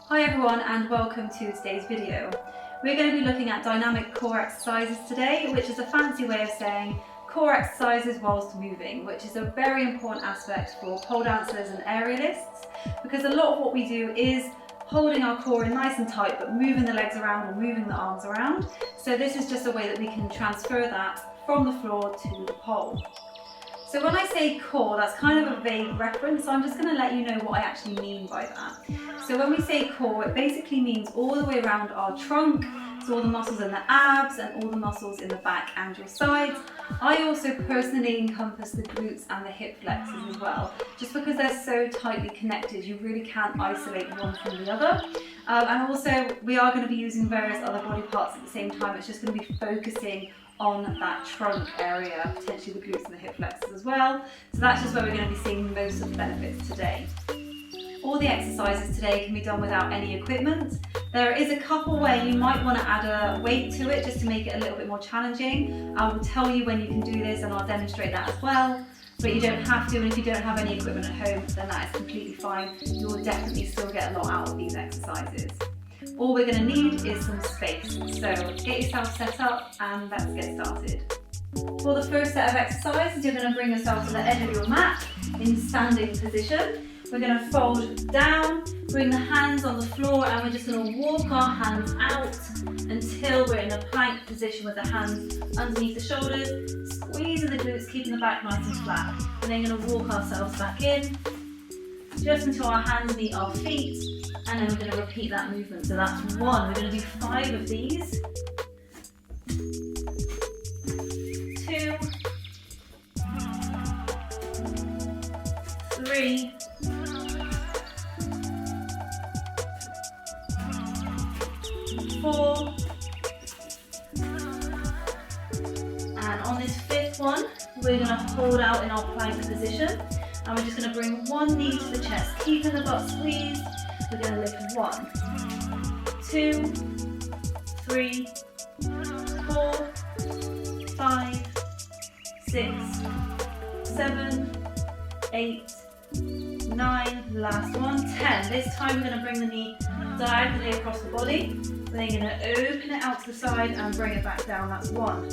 Hi everyone and welcome to today's video. We're going to be looking at dynamic core exercises today, which is a fancy way of saying core exercises whilst moving, which is a very important aspect for pole dancers and aerialists, because a lot of what we do is holding our core in nice and tight but moving the legs around or moving the arms around. So this is just a way that we can transfer that from the floor to the pole. So when I say core, that's kind of a vague reference, so I'm just going to let you know what I actually mean by that. So when we say core, it basically means all the way around our trunk, so all the muscles in the abs and all the muscles in the back and your sides. I also personally encompass the glutes and the hip flexors as well, just because they're so tightly connected, you really can't isolate one from the other. And also, we are going to be using various other body parts at the same time. It's just going to be focusing on that trunk area, potentially the glutes and the hip flexors as well. So that's just where we're going to be seeing most of the benefits today. All the exercises today can be done without any equipment. There is a couple where you might want to add a weight to it just to make it a little bit more challenging. I will tell you when you can do this and I'll demonstrate that as well. But you don't have to, and if you don't have any equipment at home, then that is completely fine. You will definitely still get a lot out of these exercises. All we're going to need is some space. So get yourself set up and let's get started. For the first set of exercises, you're going to bring yourself to the edge of your mat in standing position. We're going to fold down, bring the hands on the floor, and we're just going to walk our hands out until we're in a plank position with the hands underneath the shoulders, squeezing the glutes, keeping the back nice and flat. And then going to walk ourselves back in, just until our hands meet our feet, and then we're going to repeat that movement. So that's one. We're going to do 5 of these. 2, 3, 4, and on this 5th one, we're going to hold out in our plank position, and we're just going to bring one knee to the chest, keeping the butt squeezed. We're going to lift 1, 2, 3, 4, 5, 6, 7, 8, 9, last one, 10. This time we're going to bring the knee diagonally across the body. We're then going to open it out to the side and bring it back down, that's 1.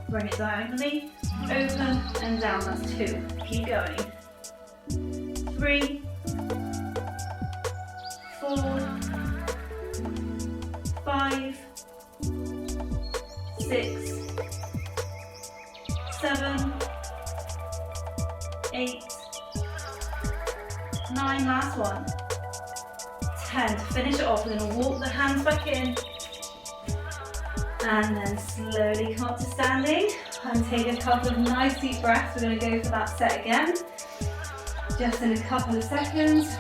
Bring it diagonally, open and down, that's 2. Keep going. 3, 4, 5, 6, 7, 8, 9, last one, 10. To finish it off, we're going to walk the hands back in and then slowly come up to standing and take a couple of nice deep breaths. We're going to go for that set again, just in a couple of seconds.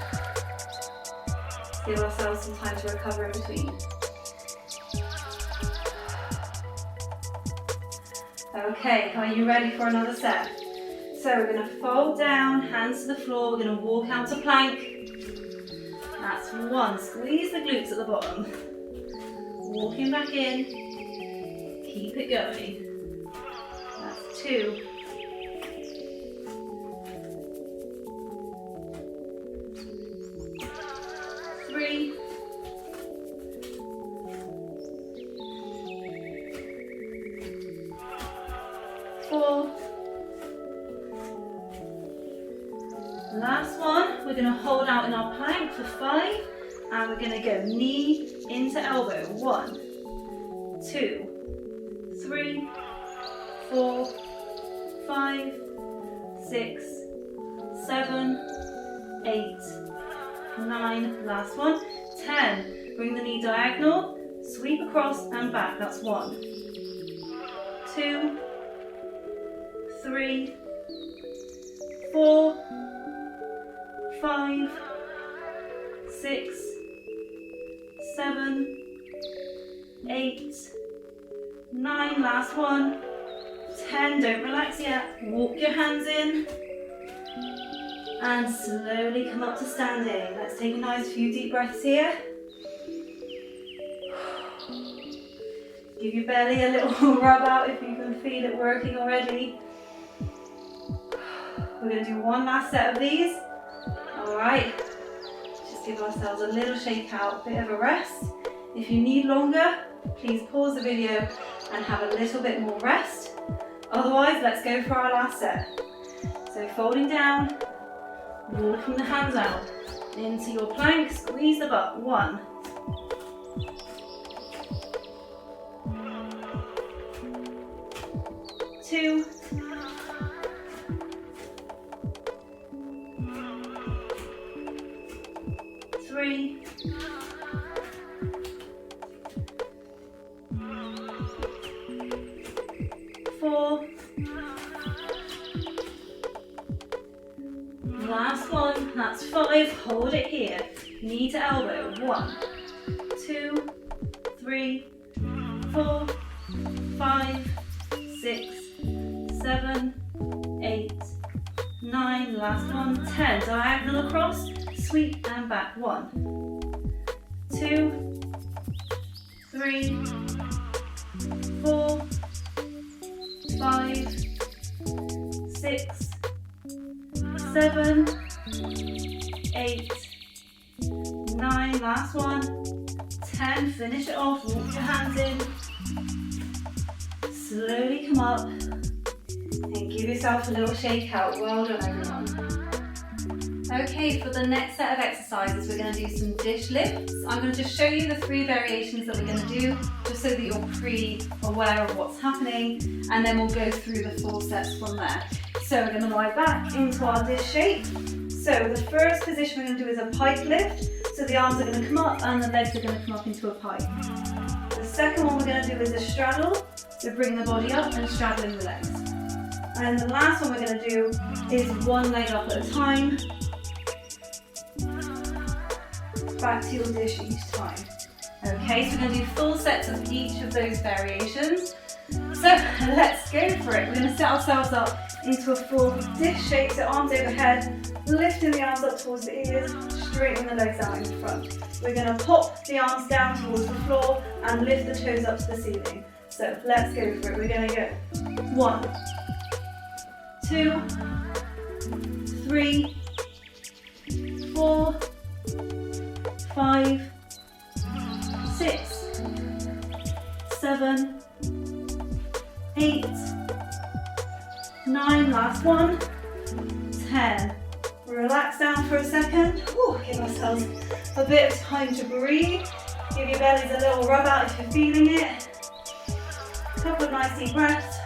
Give ourselves some time to recover in between. Okay, are you ready for another set? So we're going to fold down, hands to the floor, we're going to walk out to plank. That's 1, squeeze the glutes at the bottom. Walking back in, keep it going. That's 2. 3, 4, last one. We're going to hold out in our plank for 5, and we're going to go knee into elbow. 1, 2, 3, 4, 5, 6, 7, 8, 9, last one, 10. Bring the knee diagonal, sweep across and back, that's 1, 2, 3, 4, 5, 6, 7, 8, 9, last one, 10. Don't relax yet, walk your hands in and slowly come up to standing. Let's take a nice few deep breaths here. Give your belly a little rub out if you can feel it working already. We're going to do one last set of these. Alright, just give ourselves a little shake out, bit of a rest. If you need longer, please pause the video and have a little bit more rest. Otherwise, let's go for our last set. So folding down, walking the hands out into your plank, squeeze the butt. 1, 2, 3, 4, last one, that's 5, hold it here, knee to elbow, 1, 2, 3, 4, 5, 6, 7, 8, 9, last one, 10, diagonal across, sweep and back, 1, 2, 3, 4, 5, 6, 7, 8, 9, last one, 10, finish it off, walk your hands in, slowly come up and give yourself a little shake out. Well done everyone. Okay, for the next set of exercises we're going to do some dish lifts. I'm going to just show you the 3 variations that we're going to do, just so that you're pre-aware of what's happening, and then we'll go through the 4 sets from there. So we're going to lie back into our dish shape. So the first position we're going to do is a pike lift. So the arms are going to come up and the legs are going to come up into a pike. The second one we're going to do is a straddle. So bring the body up and straddling the legs. And the last one we're going to do is one leg up at a time. Back to your dish each time. Okay, so we're going to do full sets of each of those variations. So let's go for it. We're going to set ourselves up into a full dish shape, so arms overhead, lifting the arms up towards the ears, straightening the legs out in front. We're going to pop the arms down towards the floor and lift the toes up to the ceiling. So let's go for it. We're going to go 1, 2, 3, 4, 5, 6, 7, 8, 9, last one, 10. Relax down for a second. Ooh, give ourselves a bit of time to breathe. Give your bellies a little rub out if you're feeling it. A couple of nice deep breaths.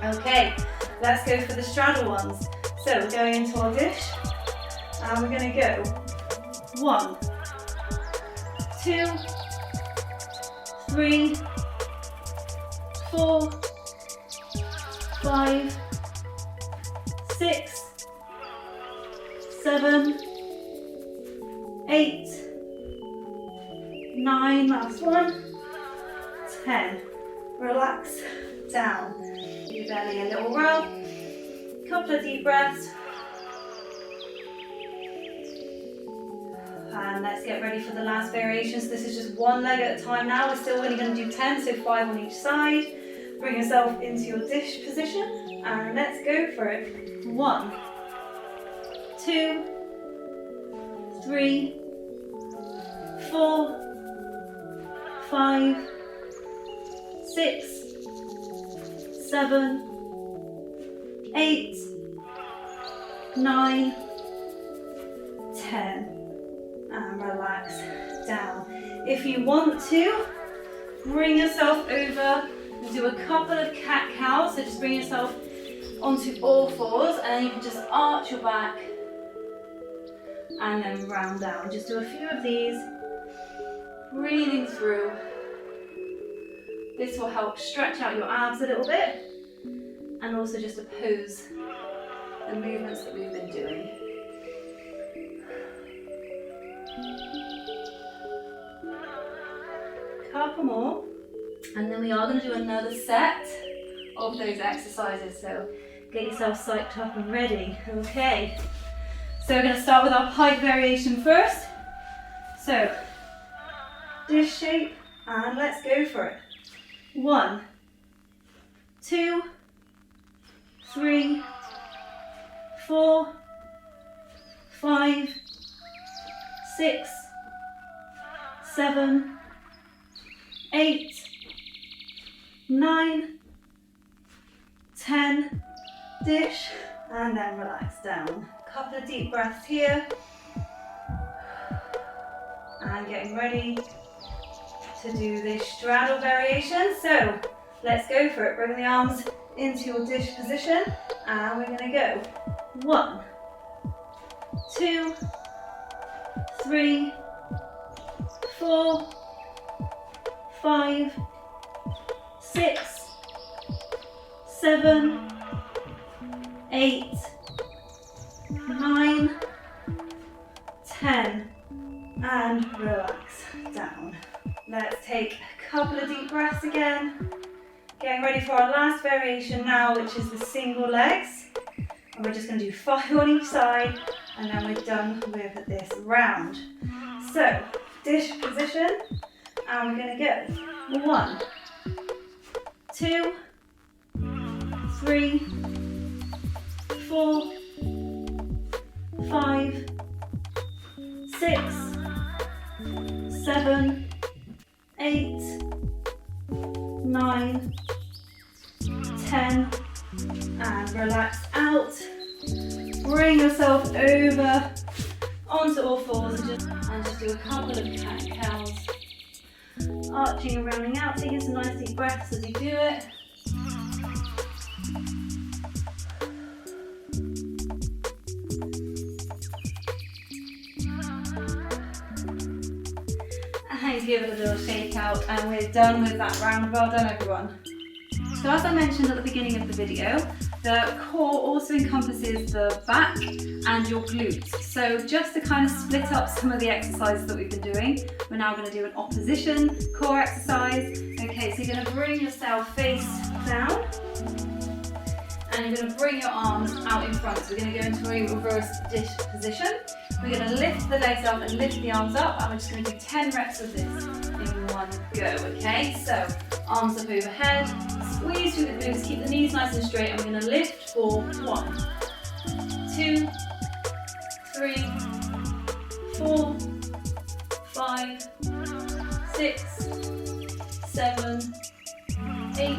Okay, let's go for the straddle ones. So we're going into our dish and we're going to go 1, 2, 3, 4, 5, 6, 7, 8, 9, last one, 10. Relax down. Give your belly a little rub. Couple of deep breaths. And let's get ready for the last variation. So this is just one leg at a time now. We're still only going to do 10, so 5 on each side. Bring yourself into your dish position and let's go for it. 1, 2, 3, 4, 5, 6, 7, 8, 9, 10. And relax down. If you want to, bring yourself over and do a couple of cat-cows. So just bring yourself onto all fours and then you can just arch your back and then round down. Just do a few of these, breathing through. This will help stretch out your abs a little bit and also just oppose the movements that we've been doing. Couple more, and then we are going to do another set of those exercises, so get yourself psyched up and ready. Okay, so we're going to start with our pike variation first. So dish shape and let's go for it. 1, 2, 3, 4, 5, 6, 7, 8, 9, 10, dish, and then relax down. Couple of deep breaths here. And getting ready to do this straddle variation. So let's go for it. Bring the arms into your dish position, and we're going to go 1, 2, 3, 4, 5, 6, 7, 8, 9, 10, and relax down. Let's take a couple of deep breaths again. Getting ready for our last variation now, which is the single legs. And we're just going to do 5 on each side, and then we're done with this round. So, dish position, and we're going to go 1, 2, 3, 4, 5, 6, 7, 8, 9, 10, and relax out. Bring yourself over onto all fours and just do a couple of cat-cows. Arching and rounding out, taking some nice deep breaths as you do it. And give it a little shake out, and we're done with that round. Well done, everyone. So as I mentioned at the beginning of the video, the core also encompasses the back and your glutes. So just to kind of split up some of the exercises that we've been doing, we're now going to do an opposition core exercise. Okay, so you're going to bring yourself face down, and you're going to bring your arms out in front. So we're going to go into a reverse dish position. We're going to lift the legs up and lift the arms up, and we're just going to do 10 reps of this in one go, okay? So, arms up overhead, squeeze through the glutes, keep the knees nice and straight, and we're going to lift for 1, 2, 3, 4, 5, 6, 7, 8,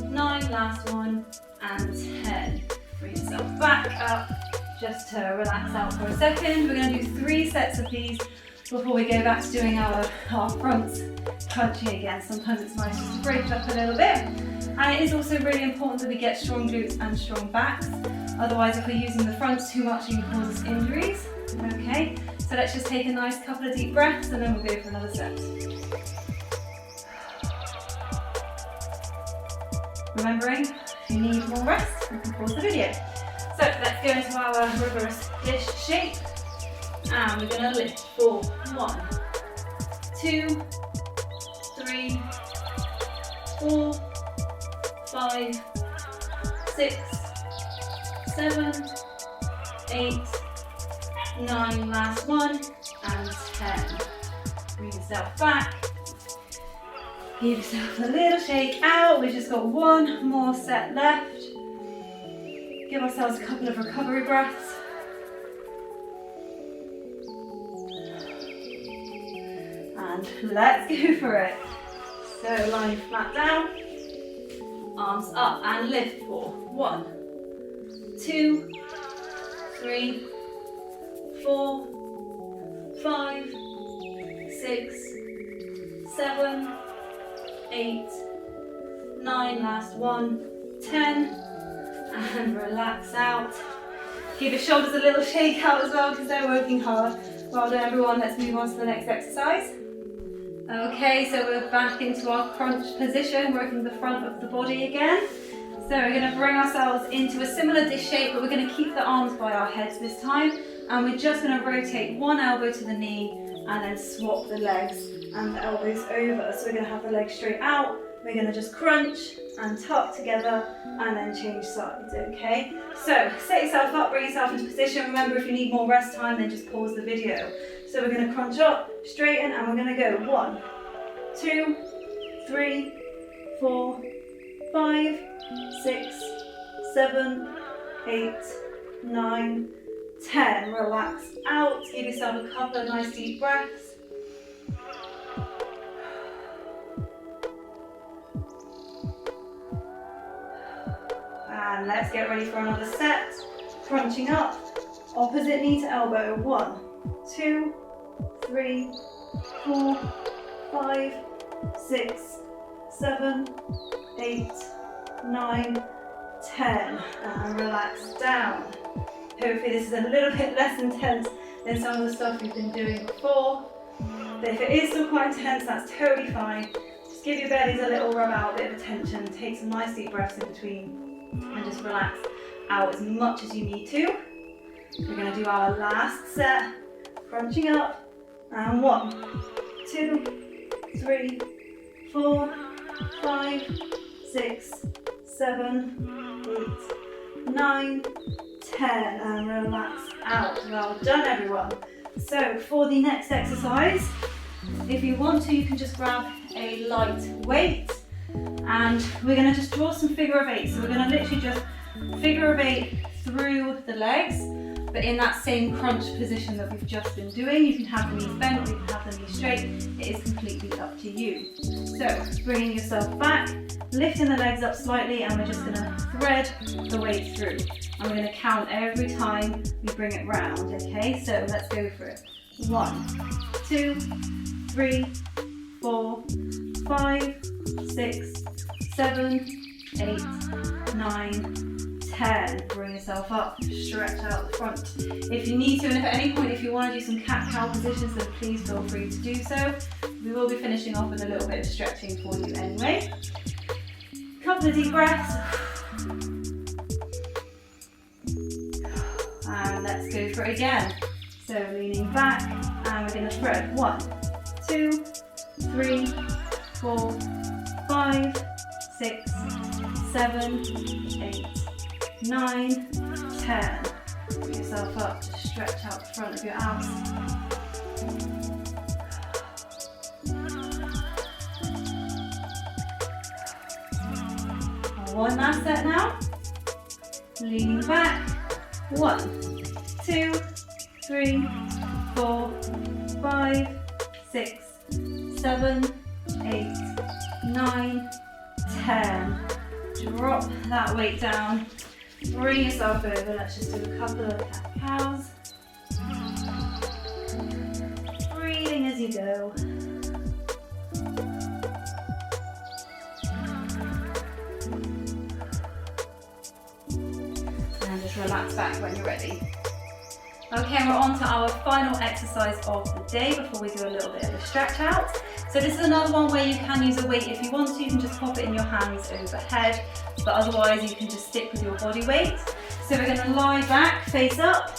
9, last one, and 10. Bring yourself back up. Just to relax out for a second. We're going to do 3 sets of these before we go back to doing our fronts crunching again. Sometimes it's nice just to break it up a little bit. And it is also really important that we get strong glutes and strong backs. Otherwise, if we're using the fronts too much, it can cause us injuries. Okay, so let's just take a nice couple of deep breaths, and then we'll go for another set. Remembering, if you need more rest, you can pause the video. So let's go into our reverse dish shape, and we're going to lift for 1, 2, 3, 4, 5, 6, 7, 8, 9, last one, and 10. Bring yourself back. Give yourself a little shake out. We've just got 1 more set left. Give ourselves a couple of recovery breaths. And let's go for it. So lying flat down, arms up and lift for 1, 2, 3, 4, 5, 6, 7, 8, 9, last one, 10. And relax out. Give your shoulders a little shake out as well because they're working hard. Well done, everyone. Let's move on to the next exercise. Okay, so we're back into our crunch position, working the front of the body again. So we're going to bring ourselves into a similar dish shape, but we're going to keep the arms by our heads this time. And we're just going to rotate one elbow to the knee and then swap the legs and the elbows over. So we're going to have the legs straight out. We're going to just crunch and tuck together and then change sides, okay? So set yourself up, bring yourself into position. Remember, if you need more rest time, then just pause the video. So we're going to crunch up, straighten, and we're going to go 1, 2, 3, 4, 5, 6, 7, 8, 9, 10. Relax out. Give yourself a couple of nice deep breaths. And let's get ready for another set. Crunching up. Opposite knee to elbow. 1, 2, 3, 4, 5, 6, 7, 8, 9, 10. And relax down. Hopefully this is a little bit less intense than some of the stuff we've been doing before. But if it is still quite intense, that's totally fine. Just give your bellies a little rub out, a bit of attention. Take some nice deep breaths in between and just relax out as much as you need to. We're going to do our last set. Crunching up. And 1, 2, 3, 4, 5, 6, 7, 8, 9, 10. And relax out. Well done, everyone. So for the next exercise, if you want to, you can just grab a light weight and we're going to just draw some figure of 8. So we're going to literally just figure of 8 through the legs, but in that same crunch position that we've just been doing. You can have the knees bent or you can have the knees straight. It is completely up to you. So bringing yourself back, lifting the legs up slightly, and we're just going to thread the weight through. And we're going to count every time we bring it round, okay? So let's go for it. 1, 2, 3, 4, 5, 6, 7, 8, 9, 10. Bring yourself up, stretch out the front. If you need to, and if at any point if you want to do some cat-cow positions, then please feel free to do so. We will be finishing off with a little bit of stretching for you anyway. Couple of deep breaths. And let's go for it again. So leaning back, and we're going to thread 1, 2, 3, 4, 5, 6, 7, 8, 9, 10. Bring yourself up, just stretch out the front of your abs. One last set now. Leaning back. 1, 2, 3, 4, 5, 6, 7, 8, 9, 10. Drop that weight down. Bring yourself over. Let's just do a couple of cat-cows. Breathing as you go. And just relax back when you're ready. Okay, and we're on to our final exercise of the day before we do a little bit of a stretch out. So this is another one where you can use a weight if you want to. You can just pop it in your hands overhead, but otherwise you can just stick with your body weight. So we're going to lie back, face up,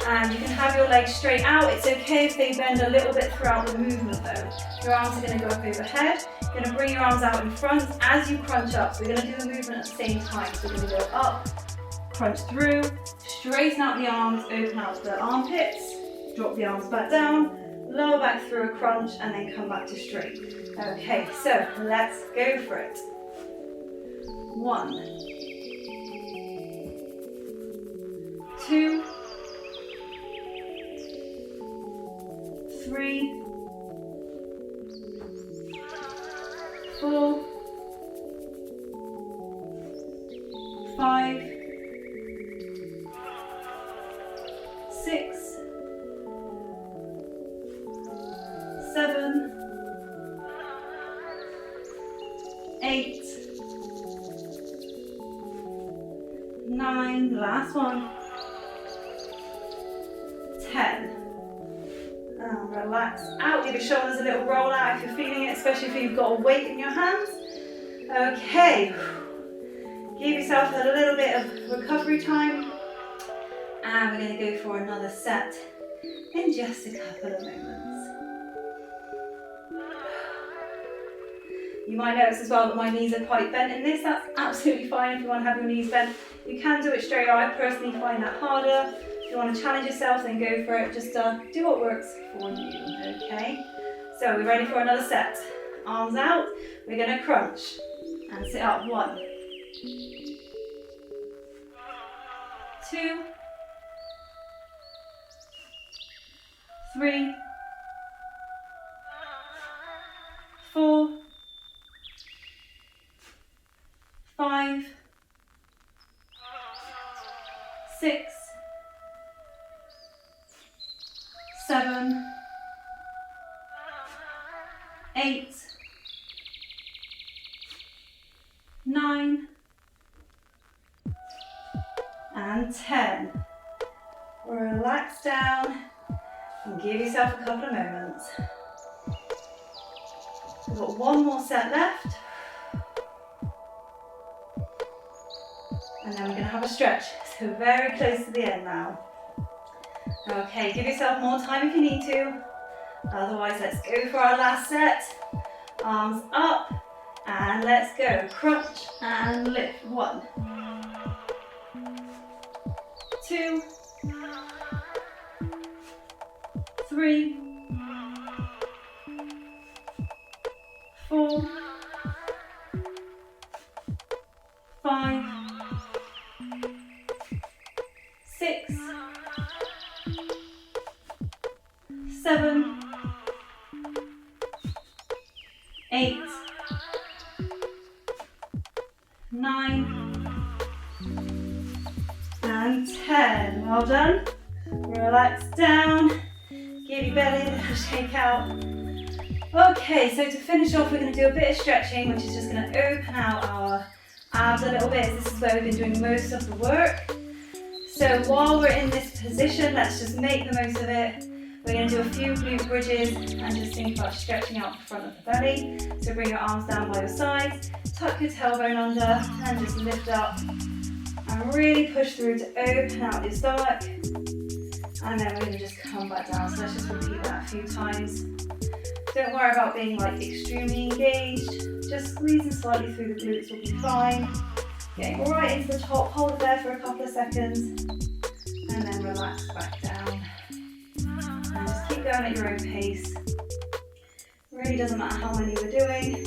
and you can have your legs straight out. It's okay if they bend a little bit throughout the movement though. Your arms are going to go up overhead. You're going to bring your arms out in front as you crunch up. So we're going to do the movement at the same time. So we're going to go up, crunch through, straighten out the arms, open out the armpits, drop the arms back down, lower back through a crunch, and then come back to straight. Okay, so let's go for it. 1, 2, 3, 4, 5, 6, 7, 8, 9, last one, 10. And relax out, give your shoulders a little roll out if you're feeling it, especially if you've got a weight in your hands. Okay, give yourself a little bit of recovery time, and we're going to go for another set in just a couple of moments. You might notice as well that my knees are quite bent in this. That's absolutely fine if you want to have your knees bent. You can do it straight. I personally find that harder. If you want to challenge yourself, then go for it. Just do what works for you, okay? So we're ready for another set. Arms out. We're going to crunch and sit up. 1, 2, 3, 4, 5, 6, 7, 8, 9, and 10. Relax down and give yourself a couple of moments. We've got one more set left. And then we're going to have a stretch. So very close to the end now. Okay, give yourself more time if you need to. Otherwise, let's go for our last set. Arms up and let's go. Crunch and lift. 1, 2, 3, 4, 5, 6, 7, 8, 9, and 10. Well done. Relax down. Give your belly a little shake out. Okay, so to finish off, we're going to do a bit of stretching, which is just going to open out our abs a little bit. This is where we've been doing most of the work. So while we're in this position, let's just make the most of it. We're going to do a few glute bridges and just think about stretching out the front of the belly. So bring your arms down by your sides, tuck your tailbone under and just lift up. And really push through to open out your stomach. And then we're going to just come back down. So let's just repeat that a few times. Don't worry about being like extremely engaged. Just squeezing slightly through the glutes will be fine. Getting right into the top, hold it there for a couple of seconds. And then relax back down. And just keep going at your own pace. It really doesn't matter how many we're doing.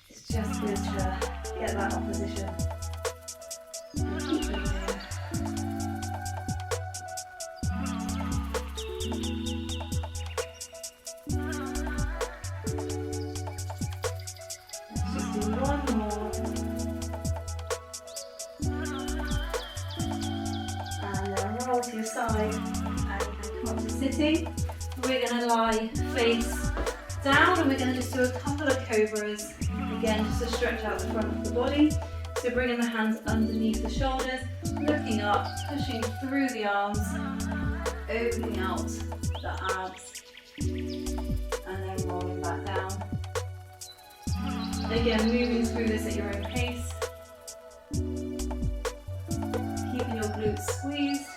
It's just good to get that opposition. And keep moving. To your side and come up to sitting. We're going to lie face down and we're going to just do a couple of cobras, again just to stretch out the front of the body. So bringing the hands underneath the shoulders, looking up, pushing through the arms, opening out the abs and then rolling back down. Again, moving through this at your own pace, keeping your glutes squeezed.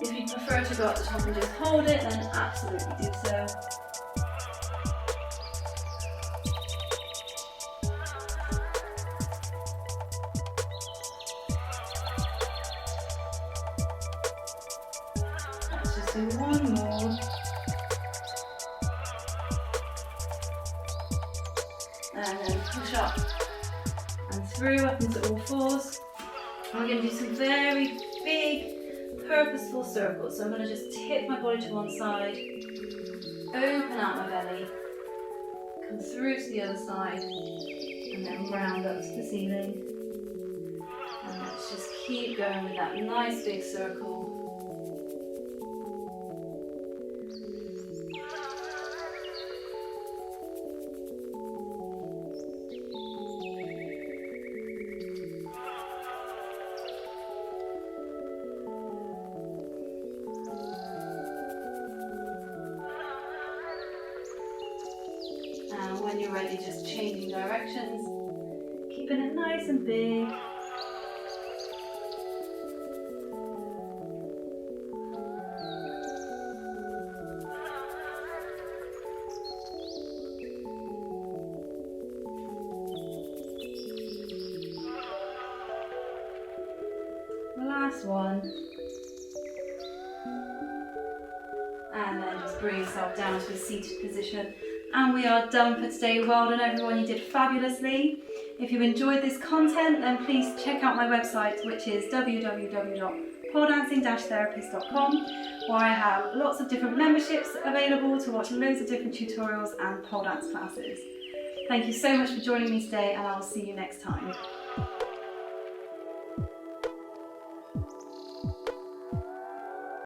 If you prefer to go up the top and just hold it, then absolutely do so. Let's just do one more. And then push up and through, up into all fours. And we're going to do some very big purposeful circles. So I'm going to just tip my body to one side, open out my belly, come through to the other side, and then round up to the ceiling. And let's just keep going with that nice big circle. When you're ready, just changing directions, keeping it nice and big. Last one. And and then just bring yourself down to a seated position. And we are done for today. Well done everyone, you did fabulously. If you enjoyed this content, then please check out my website, which is www.poledancing-therapist.com, where I have lots of different memberships available to watch loads of different tutorials and pole dance classes. Thank you so much for joining me today, and I will see you next time.